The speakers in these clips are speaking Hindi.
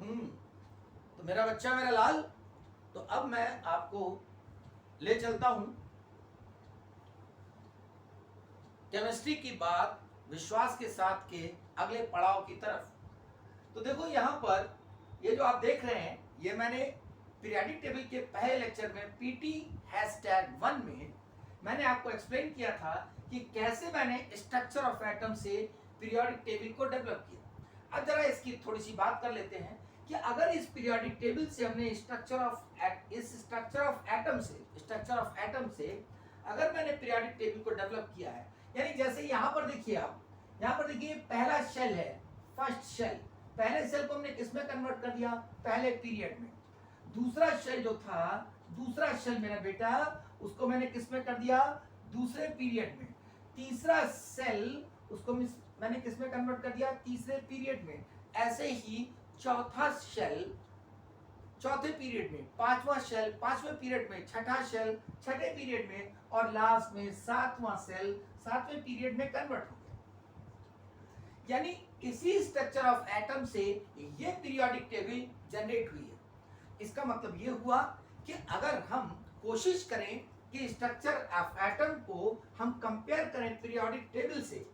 तो मेरा बच्चा मेरा लाल, तो अब मैं आपको ले चलता हूं केमिस्ट्री की बात विश्वास के साथ के अगले पड़ाव की तरफ। तो देखो यहां पर ये जो आप देख रहे हैं, ये मैंने पीरियोडिक टेबल के पहले लेक्चर में PT#1 में मैंने आपको एक्सप्लेन किया था कि कैसे मैंने स्ट्रक्चर ऑफ एटम से पीरियोडिक टेबल को डेवलप किया। अब जरा इसकी थोड़ी सी बात कर लेते हैं कि अगर इस पीरियोडिक टेबल से हमने स्ट्रक्चर ऑफ एटम से अगर मैंने पीरियोडिक टेबल को डेवलप किया है, यानी जैसे यहाँ पर देखिए, आप यहाँ पर देखिए पहला शेल है, फर्स्ट शेल, पहले शेल को हमने किसमें कन्वर्ट कर दिया, पहले पीरियड में। दूसरा शेल जो था, दूसरा शेल मेरा बेटा, उसको मैंने किसमें कर दिया, दूसरे पीरियड में। तीसरा सेल उसको मैंने किसमें कन्वर्ट कर दिया, तीसरे पीरियड में। ऐसे ही चौथा शेल चौथे पीरियड में, पांचवा शेल पांचवें पीरियड में, छठा शेल छठे पीरियड में, और लास्ट में सातवां सेल सातवें पीरियड में कन्वर्ट हो गया। यानी इसी स्ट्रक्चर ऑफ एटम से ये पीरियोडिक टेबल जनरेट हुई है। इसका मतलब ये हुआ कि अगर हम कोशिश करें कि स्ट्रक्चर ऑफ एटम को हम कंपेयर करें पीरियोडिक टेबल से,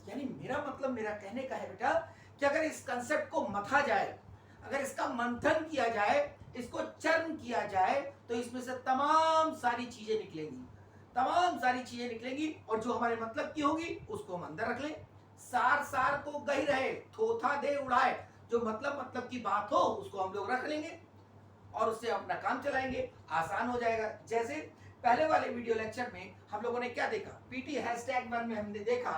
यानी मेरा मतलब, मेरा कहने का है बेटा कि अगर इस कंसेप्ट को मथा जाए, अगर इसका मंथन किया जाए, इसको चर्न किया जाए, तो इसमें से तमाम सारी चीजें निकलेंगी, तमाम सारी चीजें निकलेंगी, और जो हमारे मतलब की होगी उसको हम अंदर रख लें। सार सार को गही रहे, थोथा दे उड़ाए, जो मतलब की बात हो उसको हम लोग रख लेंगे और उससे अपना काम चलाएंगे, आसान हो जाएगा। जैसे पहले वाले वीडियो लेक्चर में हम लोगों ने क्या देखा, PT#1 में हमने देखा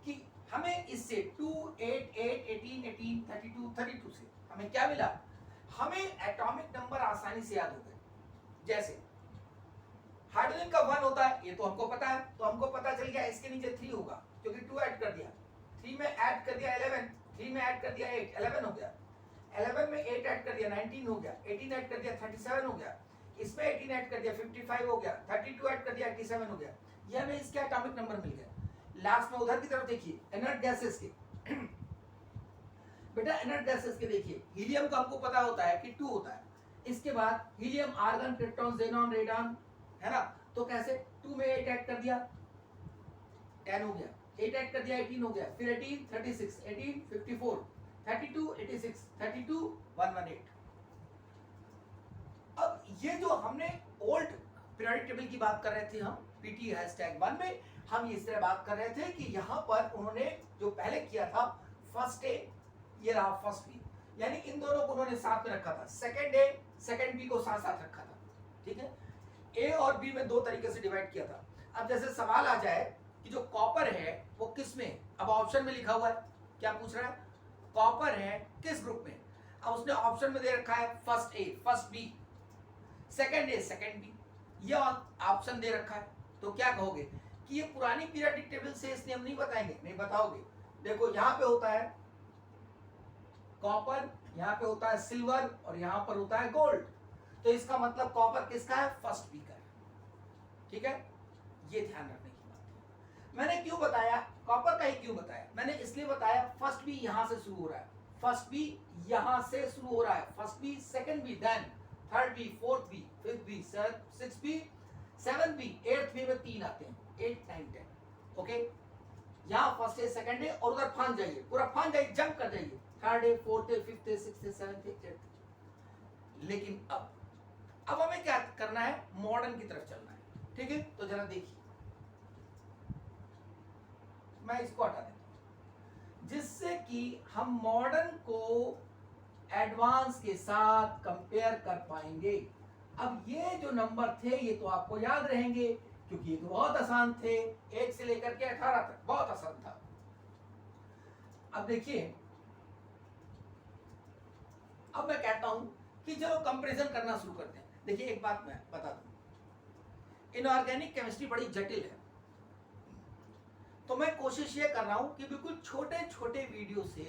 कि हमें इससे 2, 8, 8, 18, 18, 32, 32 से हमें क्या मिला, हमें एटॉमिक नंबर आसानी से याद हो गए। जैसे हाइड्रोजन का 1 होता है, ये तो हमको पता है, तो हमको पता चल गया इसके नीचे 3 होगा, क्योंकि 2 ऐड कर दिया, 3 में ऐड कर दिया 11, 3 में ऐड कर दिया 8, 11 हो गया, 11 में 8 ऐड कर दिया 19 हो गया, 18 ऐड कर दिया 37 हो गया, इसमें 18 ऐड कर दिया 55 हो गया, 32 ऐड कर दिया 87 हो गया। ये हमें इसके एटॉमिक नंबर मिल गए। लास्ट में उधर की तरफ देखिए, इनर्ट गैसेस के बेटा, इनर्ट गैसेस के देखिए, हीलियम का हमको पता होता है कि 2 होता है, इसके बाद helium, argon, krypton, xenon, radon, है ना, तो कैसे 2 में 8 ऐड कर दिया 10 हो गया, 8 ऐड कर दिया 18 हो गया, फिर 18 36, 18 54, 32 86, 32 118। अब ये जो हमने ओल्ड पीरियोडिक टेबल की बात कर रहे थे हम PT#1 में, हम इस तरह बात कर रहे थे कि यहाँ पर उन्होंने जो पहले किया था, फर्स्ट ए, ये रहा फर्स्ट बी, यानी इन दोनों को उन्होंने साथ में रखा था, सेकंड ए सेकंड बी को साथ साथ रखा था, ठीक है। ए और बी में 2 तरीके से डिवाइड किया था। अब जैसे सवाल आ जाए कि जो कॉपर है वो किस में, अब ऑप्शन में लिखा हुआ है, क्या पूछ रहा है, कॉपर है किस ग्रुप में, अब उसने ऑप्शन में दे रखा है first A first B, second A second B, ये ऑप्शन दे रखा है, तो क्या कहोगे कि ये पुरानी पीरियोडिक टेबल से इसलिए हम नहीं बताएंगे, नहीं बताओगे। देखो यहाँ पे होता है कॉपर, यहाँ पे होता है सिल्वर, और यहाँ पर होता है गोल्ड, तो इसका मतलब कॉपर किसका है, फर्स्ट बी का है, ठीक है। ये ध्यान रखने की बात है। मैंने क्यों बताया कॉपर का ही क्यों बताया, मैंने इसलिए बताया फर्स्ट बी यहाँ से शुरू हो रहा है, फर्स्ट बी यहाँ से शुरू हो रहा है, first B second B, then third B, fourth B, fifth B, sixth B, seventh B, eighth B में 3 आते हैं, 8, 9, 10, ओके। यहाँ फर्स्ट है सेकंड है, और उधर फांद जाइए, पूरा फांद जाइए, जंप कर जाइए, थर्ड है, फोर्थ है, फिफ्थ है, सिक्स्थ है, सेवंथ है, एट्थ। लेकिन अब हमें क्या करना है, मॉडर्न की तरफ चलना है, ठीक है। तो जरा देखिए, मैं इसको हटा देता हूं, जिससे कि हम मॉडर्न को एडवांस के साथ कंपेयर कर पाएंगे। अब ये जो नंबर थे ये तो आपको याद रहेंगे, क्योंकि ये तो बहुत आसान थे, 1 से लेकर के 18 तक बहुत आसान था। अब देखिए, अब मैं कहता हूं कि चलो कंपैरिजन करना शुरू करते हैं। देखिए एक बात मैं बता दूं, इनऑर्गेनिक केमिस्ट्री बड़ी जटिल है, तो मैं कोशिश ये कर रहा हूं कि बिल्कुल छोटे छोटे वीडियो से,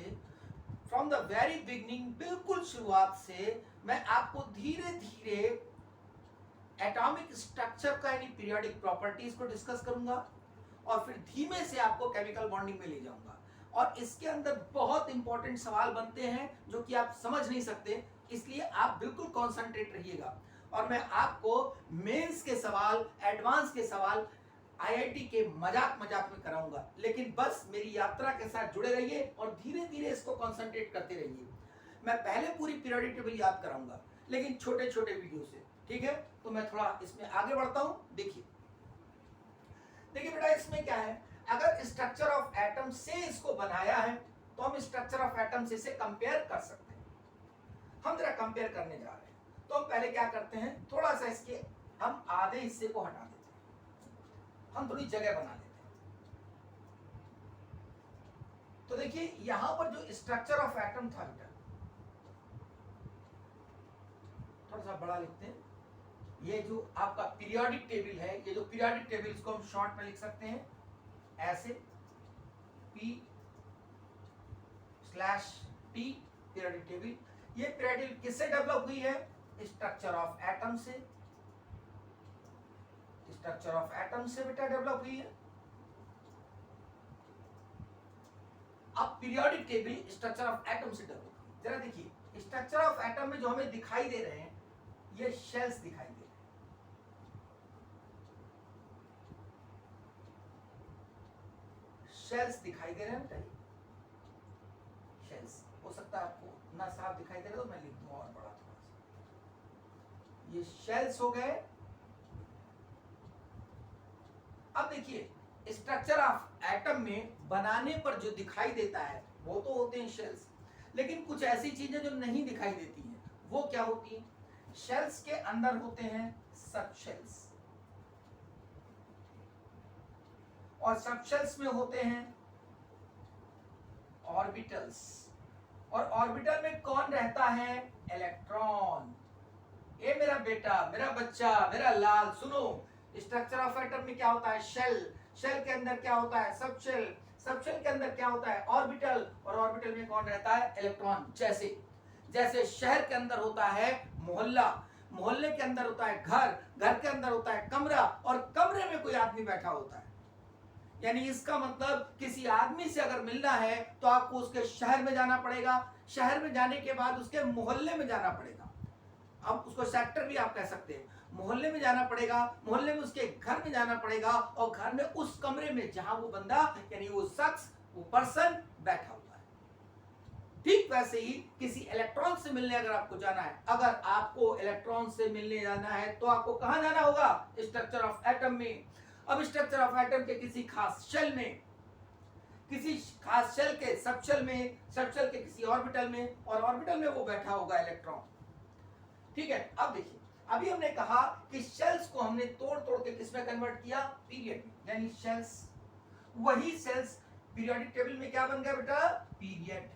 फ्रॉम द वेरी बिगनिंग, बिल्कुल शुरुआत से मैं आपको धीरे धीरे एटॉमिक स्ट्रक्चर का यानी पीरियोडिक प्रॉपर्टीज को डिस्कस करूंगा, और फिर धीमे से आपको केमिकल बॉन्डिंग में ले जाऊंगा। और इसके अंदर बहुत इंपॉर्टेंट सवाल बनते हैं जो कि आप समझ नहीं सकते, इसलिए आप बिल्कुल कॉन्सेंट्रेट रहिएगा। और मैं आपको मेंस के सवाल, एडवांस के सवाल आईआईटी के मजाक मजाक में कराऊंगा, लेकिन बस मेरी यात्रा के साथ जुड़े रहिए और धीरे धीरे इसको कॉन्सेंट्रेट करते रहिए। मैं पहले पूरी पीरियोडिक टेबल याद कराऊंगा, लेकिन छोटे छोटे वीडियो से, ठीक है। तो मैं थोड़ा इसमें आगे बढ़ता हूं। देखिए बेटा, इसमें क्या है, अगर स्ट्रक्चर ऑफ एटम से इसको बनाया है तो हम स्ट्रक्चर ऑफ एटम से इसे कंपेयर कर सकते हैं। हम जरा कंपेयर करने जा रहे हैं, तो हम पहले क्या करते हैं, थोड़ा सा इसके हम आधे हिस्से को हटा देते हैं, हम थोड़ी जगह बना लेते हैं। तो देखिए यहां पर जो स्ट्रक्चर ऑफ एटम था बेटा, थोड़ा सा बड़ा लिखते हैं। ये जो आपका पीरियोडिक टेबल है, ये जो पीरियोडिक टेबल, इसको हम शॉर्ट में लिख सकते हैं ऐसे, P/T पीरियोडिक टेबल। ये पीरियोडिक टेबल किससे डेवलप हुई है, स्ट्रक्चर ऑफ एटम से, स्ट्रक्चर ऑफ एटम से बेटा डेवलप हुई है। अब periodic table structure of atom से डेवलप हुई। जरा देखिए स्ट्रक्चर ऑफ एटम में जो हमें दिखाई दे रहे हैं, ये शेल्स दिखाई दे रहे हैं, शेल्स दिखाई दे रहे हैं बेटा, शेल्स। हो सकता है आपको ना साफ दिखाई दे रहा, तो मैं लिख दूं और बड़ा थोड़ा सा, ये शेल्स हो गए। अब देखिए स्ट्रक्चर ऑफ एटम में बनाने पर जो दिखाई देता है वो तो होते हैं शेल्स, लेकिन कुछ ऐसी चीजें जो नहीं दिखाई देती हैं, वो क्या होती हैं, शेल्स के अंदर होते हैं सबशेल्स, और सबशेल्स में होते हैं ऑर्बिटल्स, और ऑर्बिटल में कौन रहता है, इलेक्ट्रॉन। ये मेरा बेटा, मेरा बच्चा, मेरा लाल, सुनो, स्ट्रक्चर ऑफ एटम में क्या होता है, शेल, शेल के अंदर क्या होता है, सबशेल, सबशेल के अंदर क्या होता है, ऑर्बिटल, और ऑर्बिटल में कौन रहता है, इलेक्ट्रॉन। जैसे जैसे शहर के अंदर होता है मोहल्ला, मोहल्ले के अंदर होता है घर, घर के अंदर होता है कमरा, और कमरे में कोई आदमी बैठा होता है। यानी इसका मतलब किसी आदमी से अगर मिलना है तो आपको उसके शहर में जाना पड़ेगा, शहर में जाने के बाद उसके मोहल्ले में जाना पड़ेगा, अब उसको सेक्टर भी आप कह सकते हैं, मोहल्ले में जाना पड़ेगा, मोहल्ले में उसके घर में जाना पड़ेगा, और घर में उस कमरे में जहां वो बंदा यानी वो शख्स, वो पर्सन बैठा हुआ है। ठीक वैसे ही किसी इलेक्ट्रॉन से मिलने अगर आपको जाना है, अगर आपको इलेक्ट्रॉन से मिलने जाना है तो आपको कहां जाना होगा, स्ट्रक्चर ऑफ एटम में। अब स्ट्रक्चर ऑफ एटम के किसी खास शेल में, किसी खास शेल के सबशेल में, सबशेल के किसी ऑर्बिटल में, और ऑर्बिटल में वो बैठा होगा इलेक्ट्रॉन। ठीक है। अब देखिए अभी हमने कहा कि शेल्स को हमने तोड़ तोड़ के किसमें कन्वर्ट किया, पीरियड में, यानी शेल्स, वही शेल्स पीरियोडिक टेबल में क्या बन गया बेटा, पीरियड,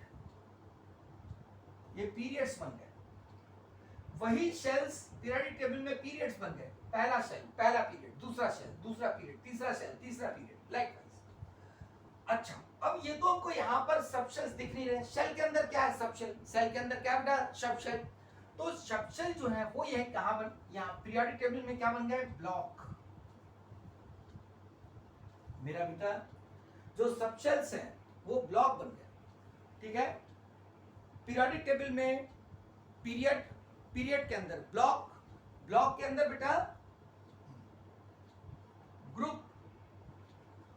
ये पीरियड्स बन गए। वही शेल्स पीरियोडिक टेबल में पीरियड्स बन गए, पहला शेल, पहला पीरियड, दूसरा शेल, दूसरा पीरियड, तीसरा शेल, तीसरा पीरियड, लाइकवाइज। अच्छा, अब ये तो हमको यहाँ पर सबशेल्स दिख नहीं रहे, शेल के अंदर क्या है, सबशेल, शेल के अंदर क्या बेटा, सबशेल। तो सबशेल जो है वो ये कहां बन, यहाँ पीरियोडिक टेबल में क्या बन गए, ब्लॉक। मेरा बेटा जो सबशेल्स हैं वो ब्लॉक बन गए, ठीक है। पीरियोडिक टेबल में पीरियड, पीरियड के अंदर ब्लॉक, ब्लॉक के अंदर बेटा ग्रुप,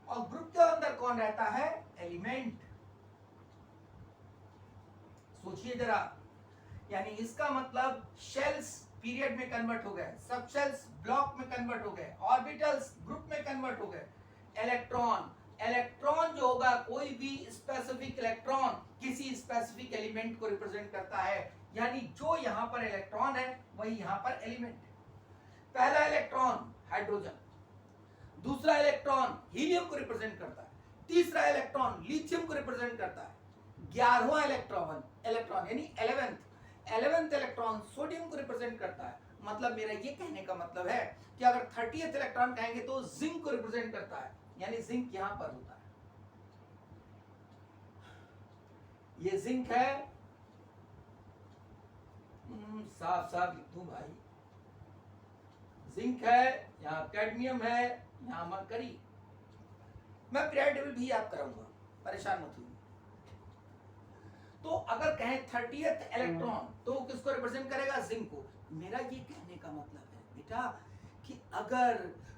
और ग्रुप के अंदर कौन रहता है, एलिमेंट। सोचिए जरा, यानी इसका मतलब शेल्स पीरियड में कन्वर्ट हो गए, सबशेल्स ब्लॉक में कन्वर्ट हो गए, ऑर्बिटल्स ग्रुप में कन्वर्ट हो गए, इलेक्ट्रॉन, इलेक्ट्रॉन जो होगा कोई भी स्पेसिफिक इलेक्ट्रॉन किसी स्पेसिफिक एलिमेंट को रिप्रेजेंट करता है, यानी जो यहां पर इलेक्ट्रॉन है वही यहां पर एलिमेंट है। पहला इलेक्ट्रॉन हाइड्रोजन, दूसरा इलेक्ट्रॉन हीलियम को रिप्रेजेंट करता है, तीसरा इलेक्ट्रॉन लिथियम को रिप्रेजेंट करता है, 11वां इलेक्ट्रॉन, इलेक्ट्रॉन यानी 11th इलेक्ट्रॉन सोडियम को रिप्रेजेंट करता है। मतलब मेरा ये कहने का मतलब है कि अगर 30th इलेक्ट्रॉन कहेंगे तो जिंक को रिप्रेजेंट करता है, यानी जिंक यहां पर होता है, ये जिंक है, साफ साफ लिख दूं भाई, जिंक है, यहाँ कैडमियम है, यहाँ मरकरी। मैं पीरियोडिक टेबल भी याद कराऊंगा, परेशान मत होइए। तो अगर कहें 30th इलेक्ट्रॉन तो वो किसको रिप्रेजेंट करेगा? जिंक को। मेरा ये कहने का मतलब है बेटा कि अगर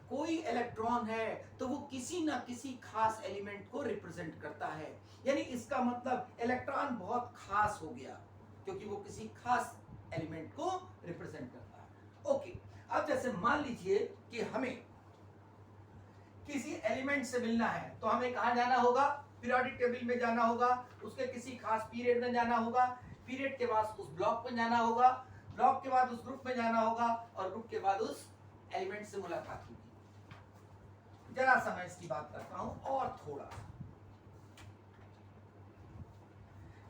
कोई इलेक्ट्रॉन है तो वो किसी ना किसी खास एलिमेंट को रिप्रेजेंट करता है, यानी इसका मतलब इलेक्ट्रॉन बहुत खास हो गया क्योंकि वो किसी खास एलिमेंट को रिप्रेजेंट करता है। ओके, अब जैसे मान लीजिए कि हमें किसी एलिमेंट से मिलना है तो हमें कहां जाना होगा? पीरियोडिक टेबल में जाना होगा, उसके किसी खास पीरियड में जाना होगा, पीरियड के बाद उस ब्लॉक में जाना होगा, ब्लॉक के बाद उस ग्रुप में जाना होगा और ग्रुप के बाद उस एलिमेंट से मुलाकात होगी। जरा सा मैं इसकी बात करता हूं और थोड़ा,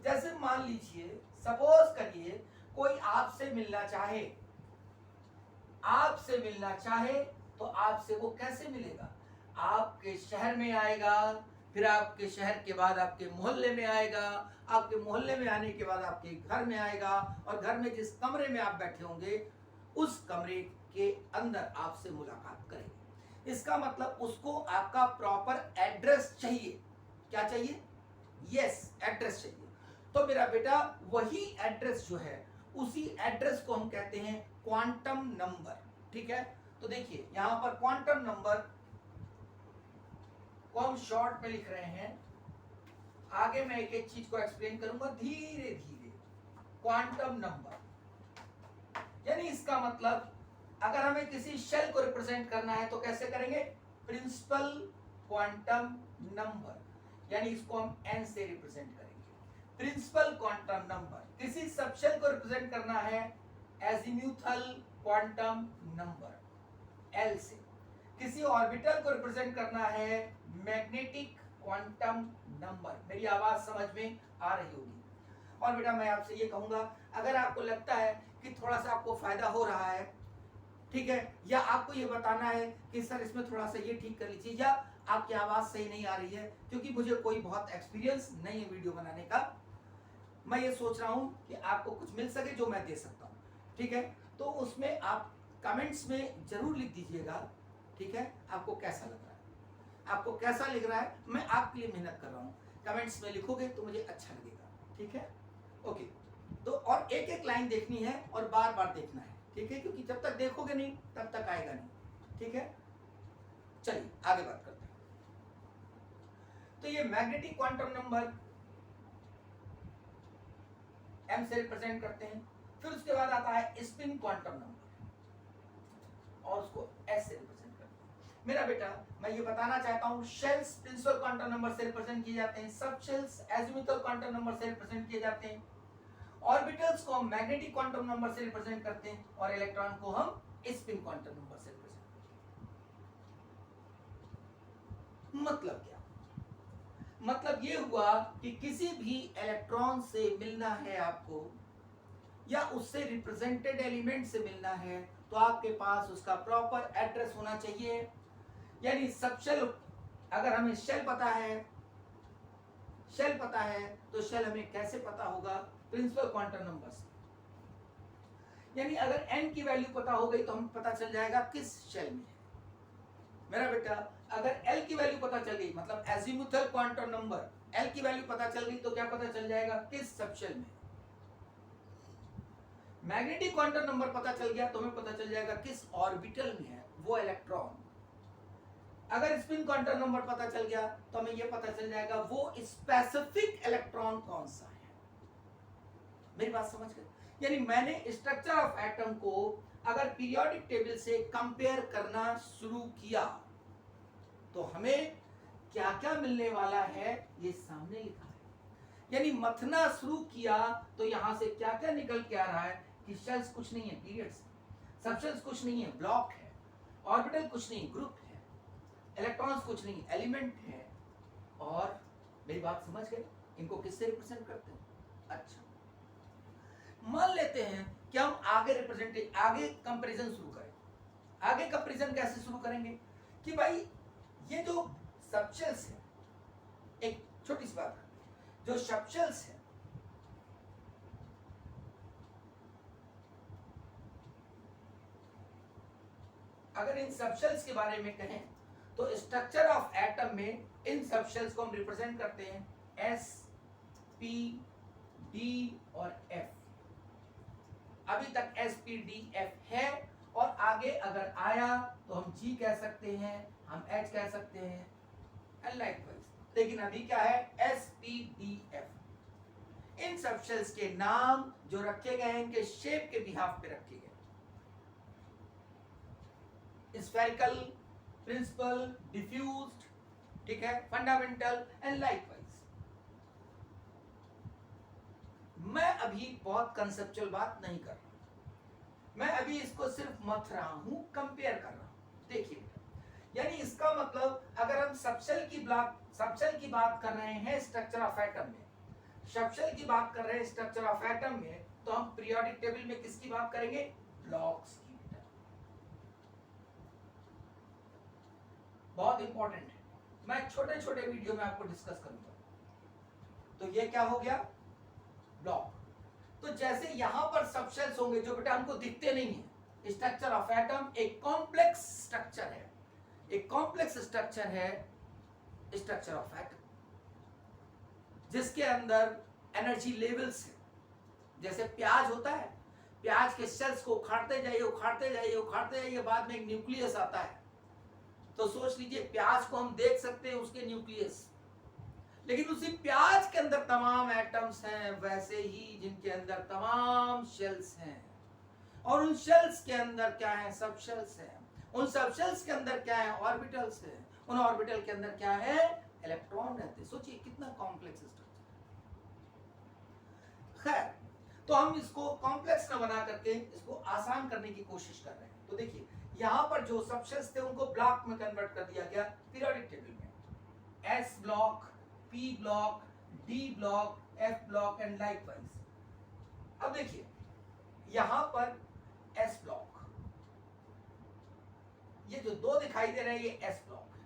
जैसे मान लीजिए सपोज करिए कोई आपसे मिलना चाहे, आपसे मिलना चाहे तो आपसे वो कैसे मिलेगा? आपके शहर में आएगा, फिर आपके शहर के बाद आपके मोहल्ले में आएगा, आपके मोहल्ले में आने के बाद आपके घर में आएगा और घर में जिस कमरे में आप बैठे होंगे उस कमरे के अंदर आपसे मुलाकात करेंगे। इसका मतलब उसको आपका प्रॉपर एड्रेस चाहिए। क्या चाहिए? यस, एड्रेस चाहिए। तो मेरा बेटा वही एड्रेस जो है उसी एड्रेस को हम कहते हैं क्वांटम नंबर। ठीक है, तो देखिए यहां पर क्वांटम नंबर को हम शॉर्ट में लिख रहे हैं, आगे मैं एक एक चीज को एक्सप्लेन करूंगा धीरे धीरे। क्वांटम नंबर यानी इसका मतलब अगर हमें किसी शेल को रिप्रेजेंट करना है तो कैसे करेंगे? प्रिंसिपल क्वांटम नंबर, यानी इसको हम n से रिप्रेजेंट करेंगे। Principal quantum number. किसी सबशेल को रिप्रेजेंट करना है एजीम्यूथल क्वांटम नंबर L से। किसी ऑर्बिटल को रिप्रेजेंट करना है मैग्नेटिक क्वांटम नंबर। मेरी आवाज समझ में आ रही होगी। और बेटा मैं आपसे ये कहूंगा, अगर आपको लगता है कि थोड़ा सा आपको फायदा हो रहा है, ठीक है, या आपको ये बताना है कि सर इसमें थोड़ा सा ये ठीक कर लीजिए, या आपकी आवाज सही नहीं आ रही है, क्योंकि मुझे कोई बहुत एक्सपीरियंस नहीं है वीडियो बनाने का, मैं ये सोच रहा हूं कि आपको कुछ मिल सके जो मैं दे सकता हूं। ठीक है, तो उसमें आप कमेंट्स में जरूर लिख दीजिएगा। ठीक है, आपको कैसा लग रहा है, आपको कैसा लग रहा है, मैं आपके लिए मेहनत कर रहा हूं। कमेंट्स में लिखोगे तो मुझे अच्छा लगेगा। ठीक है, ओके। तो और एक एक लाइन देखनी है और बार बार देखना है। ठीक है, क्योंकि जब तक देखोगे नहीं तब तक आएगा नहीं। ठीक है, चलिए आगे बात करते हैं। तो ये मैग्नेटिक क्वांटम नंबर m से रिप्रेजेंट करते हैं। फिर उसके बाद आता है स्पिन क्वांटम नंबर और उसको s से रिप्रेजेंट करते हैं। मेरा बेटा मैं ये बताना चाहता हूं, शेल्स प्रिंसिपल क्वांटम नंबर से रिप्रेजेंट किए जाते हैं, सब शेल्स एजीमुथल क्वांटम नंबर से रिप्रेजेंट किए जाते हैं, ऑर्बिटल्स को हम मैग्नेटिक क्वांटम नंबर से रिप्रेजेंट करते हैं और इलेक्ट्रॉन को हम स्पिन क्वांटम नंबर से रिप्रेजेंट करते हैं। मतलब क्या? मतलब ये हुआ कि किसी भी इलेक्ट्रॉन से मिलना है आपको या उससे रिप्रेजेंटेड एलिमेंट से मिलना है तो आपके पास उसका प्रॉपर एड्रेस होना चाहिए। यानी सब शेल, अगर हमें शेल पता है, शेल पता है तो शेल हमें कैसे पता होगा? प्रिंसिपल क्वांटम नंबर से। यानी अगर n की वैल्यू पता हो गई तो हमें पता चल जाएगा किस शेल में है। मेरा बेटा अगर L की वैल्यू पता चल गई, मतलब एजीमुथल क्वांटम नंबर L की वैल्यू पता चल गई तो क्या पता चल जाएगा? किस सबशेल में। मैग्नेटिक क्वांटम नंबर पता चल गया तो हमें पता चल जाएगा किस ऑर्बिटल में है वो इलेक्ट्रॉन। अगर स्पिन क्वांटम नंबर पता चल गया तो हमें यह पता चल जाएगा वो स्पेसिफिक इलेक्ट्रॉन कौन सा है। मेरी बात समझ गए? यानी मैंने स्ट्रक्चर ऑफ एटम को अगर पीरियोडिक टेबल से कंपेयर करना शुरू किया तो हमें क्या क्या मिलने वाला है ये सामने लिखा है। यानी मथना शुरू किया तो यहां से क्या क्या निकल के आ रहा है कि शेल्स कुछ नहीं है, पीरियड्स, सबशेल्स कुछ नहीं है, ब्लॉक है, ऑर्बिटल कुछ नहीं, ग्रुप है, इलेक्ट्रॉन्स कुछ नहीं, एलिमेंट है। और मेरी बात समझ गए? इनको किससे रिप्रेजेंट करते हैं? अच्छा, मान लेते हैं कि हम आगे कंपैरिजन शुरू करें। आगे कंपैरिजन कैसे शुरू करेंगे कि भाई ये जो सबशेल्स है, एक छोटी सी बात, जो सबशेल्स है अगर इन सबशेल्स के बारे में कहें तो स्ट्रक्चर ऑफ एटम में इन सबशेल्स को हम रिप्रेजेंट करते हैं s p डी और एफ। अभी तक एस पी डी एफ है, और आगे अगर आया तो हम जी कह सकते हैं, हम एच कह सकते हैं, एंड लाइकवाइज। लेकिन अभी क्या है, एस पी डी एफ। इन सब शेल्स के नाम जो रखे गए हैं इनके शेप के बिहाफ पे रखे गए, स्फेरिकल, प्रिंसिपल, डिफ्यूज्ड, ठीक है, फंडामेंटल एंड लाइकवाइज। मैं अभी बहुत कंसेप्चुअल बात नहीं कर रहा, मैं अभी इसको सिर्फ मथ रहा हूं, कंपेयर कर रहा हूं। देखिए, यानी इसका मतलब अगर हम सबशेल की बात कर रहे हैं स्ट्रक्चर ऑफ एटम में, सबशेल की बात कर रहे हैं स्ट्रक्चर ऑफ एटम में, तो हम पीरियोडिक टेबल में किसकी बात करेंगे, ब्लॉक्स की। बहुत इंपॉर्टेंट है, मैं छोटे छोटे वीडियो में आपको डिस्कस करूंगा। तो ये क्या हो गया, ब्लॉक। तो जैसे यहां पर सबशेल्स होंगे जो बेटा हमको दिखते नहीं है। स्ट्रक्चर ऑफ एटम एक कॉम्प्लेक्स स्ट्रक्चर है, एक कॉम्प्लेक्स स्ट्रक्चर है स्ट्रक्चर ऑफ एटम, जिसके अंदर एनर्जी लेवल्स है। जैसे प्याज होता है, प्याज के सेल्स को उखाड़ते जाइए उखाड़ते जाइए उखाड़ते जाइए, बाद में एक न्यूक्लियस आता है। तो सोच लीजिए प्याज को हम देख सकते हैं उसके न्यूक्लियस, लेकिन उसी प्याज के अंदर तमाम एटम्स हैं, वैसे ही जिनके अंदर तमाम शेल्स हैं, और उन शेल्स के अंदर क्या है, सब शेल्स हैं। उन सब शेल्स के अंदर क्या है, ऑर्बिटल्स हैं। उन ऑर्बिटल के अंदर क्या है, इलेक्ट्रॉन रहते हैं। सोचिए कितना कॉम्प्लेक्स स्ट्रक्चर। खैर, तो हम इसको कॉम्प्लेक्स न बना करके इसको आसान करने की कोशिश कर रहे हैं। तो देखिए, यहां पर जो सब शेल्स थे उनको ब्लॉक में कन्वर्ट कर दिया गया पीरियोडिक टेबल में। S block, P block, D block, F block and likewise. अब देखिए यहां पर एस ब्लॉक, ये जो दो दिखाई दे रहे हैं ये एस ब्लॉक है।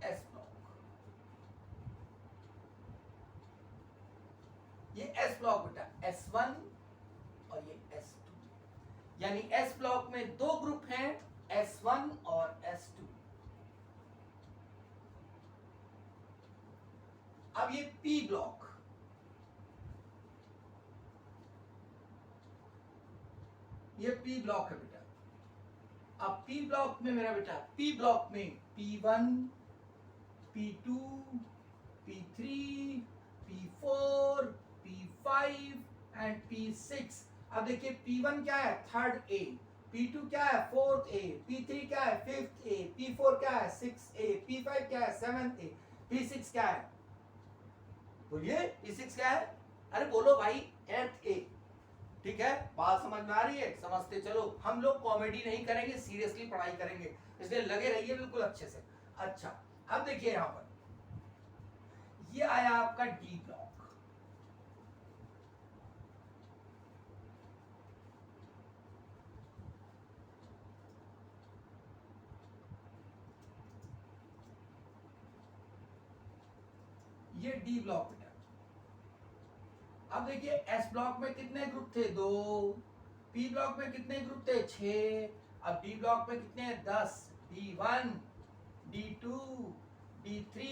एस ब्लॉक, ये एस ब्लॉक बेटा, S1 और ये S2। यानी एस ब्लॉक में दो ग्रुप हैं, S1 और S2। अब ये P ब्लॉक, ये P ब्लॉक है बेटा। अब P ब्लॉक में मेरा बेटा, P ब्लॉक में P1, P2, P3, P4, P5 and P6। अब देखिए P1 क्या है, थर्ड ए, P2 क्या है, फोर्थ ए, P3 क्या है, फिफ्थ ए, P4 क्या है, सिक्स ए, P5 क्या है, सेवंथ ए, P6 क्या है, बोलिए P6 क्या है, अरे बोलो भाई, एट्थ ए। ठीक है, बात समझ में आ रही है, समझते चलो। हम लोग कॉमेडी नहीं करेंगे, सीरियसली पढ़ाई करेंगे, इसलिए लगे रहिए बिल्कुल अच्छे से। अच्छा, अब देखिए यहां पर ये आया आपका डी ब्लॉक। ये डी ब्लॉक बेटा। अब देखिए एस ब्लॉक में कितने ग्रुप थे, 2। पी ब्लॉक में कितने ग्रुप थे, 6। अब डी ब्लॉक में कितने हैं, 10। D1, D2, D3,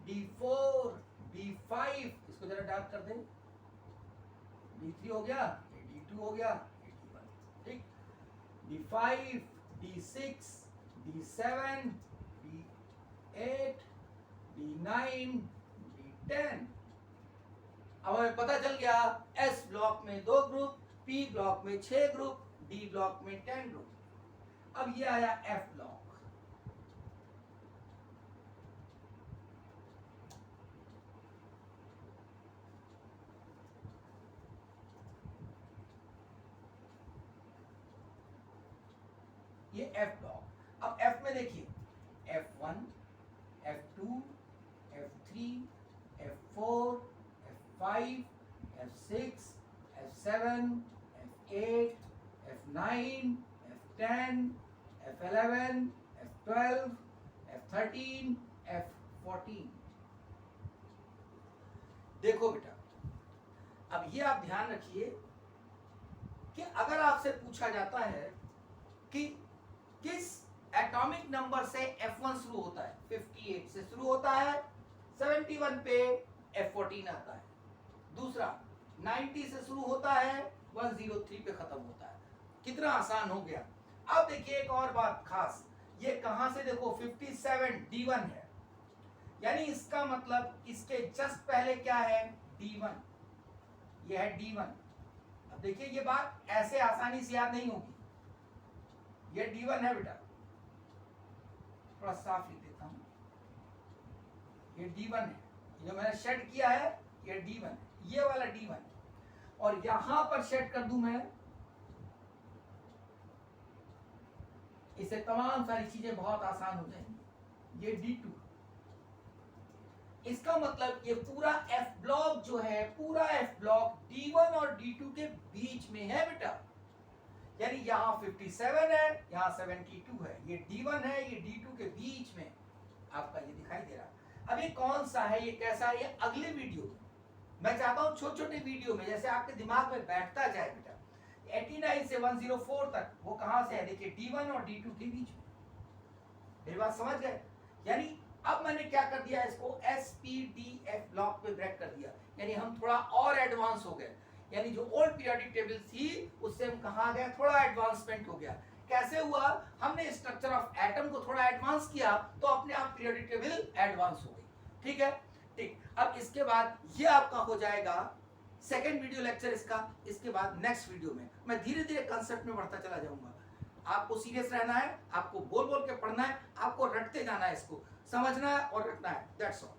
D4, D5, इसको जरा डार्क कर दें। D3 हो गया, D2 हो गया, D1, ठीक। D5, D6, D7, D8, D9, D10। अब हमें पता चल गया एस ब्लॉक में 2 ग्रुप, पी ब्लॉक में 6 ग्रुप, डी ब्लॉक में 10 ग्रुप। अब ये आया एफ ब्लॉक। ये एफ ब्लॉक। अब एफ में देखिए F1, F2, F3, F4, F5, F6, F7, F8, F9, F10, F11, F12, F13, F14। देखो बेटा, अब ये आप ध्यान रखिए कि अगर आपसे पूछा जाता है कि किस एटॉमिक नंबर से F1 शुरू होता है? 58 से शुरू होता है, 71 पे F14 आता है। दूसरा 90 से शुरू होता है, 103 पे खत्म होता है। कितना आसान हो गया। अब देखिए एक और बात खास, ये कहां से देखो 57 D1 है, यानी इसका मतलब इसके जस्ट पहले क्या है? D1, ये है D1। अब देखिए ये बात ऐसे आसानी से याद नहीं होगी, ये D1 है बेटा, थोड़ा साफ लिख देता हूं, ये D1 है, जो मैंने शेड किया है ये D1 है, ये वाला D1, और यहां पर शेड कर दूं मैं, इससे तमाम सारी चीजें बहुत आसान हो जाएंगी। ये D2, इसका मतलब ये पूरा F ब्लॉक जो है, पूरा F ब्लॉक D1 और D2 के बीच में है बेटा, यानी यहाँ 57 है, यहाँ 72 है, ये D1 है, ये D2 के बीच में आपका ये दिखाई दे रहा। अब ये कौन सा है, ये कैसा है, ये अगले वीडियो में मैं चाहता हूँ छोटे छोटे वीडियो में जैसे आपके दिमाग में बैठता जाए बेटा। 89 से 104 तक वो कहां से है, देखिए D1 और D2 के बीच में। मेरी बात समझ गए? यानी अब मैंने क्या कर दिया, इसको SPDF ब्लॉक पे ब्रेक कर दिया, यानी हम थोड़ा और एडवांस हो गए, यानी जो ओल्ड पीरियोडिक टेबल थी उससे हम कहां गए, थोड़ा एडवांसमेंट हो गया। कैसे हुआ? हमने स्ट्रक्चर ऑफ एटम को थोड़ा एडवांस किया तो अपने आप पीरियोडिक टेबल एडवांस हो गई। ठीक है, ठीक। अब इसके बाद ये आपका हो जाएगा सेकेंड वीडियो लेक्चर इसका। इसके बाद नेक्स्ट वीडियो में मैं धीरे धीरे कंसेप्ट में बढ़ता चला जाऊंगा। आपको सीरियस रहना है, आपको बोल बोल के पढ़ना है, आपको रटते जाना है, इसको समझना है और रटना है। That's all.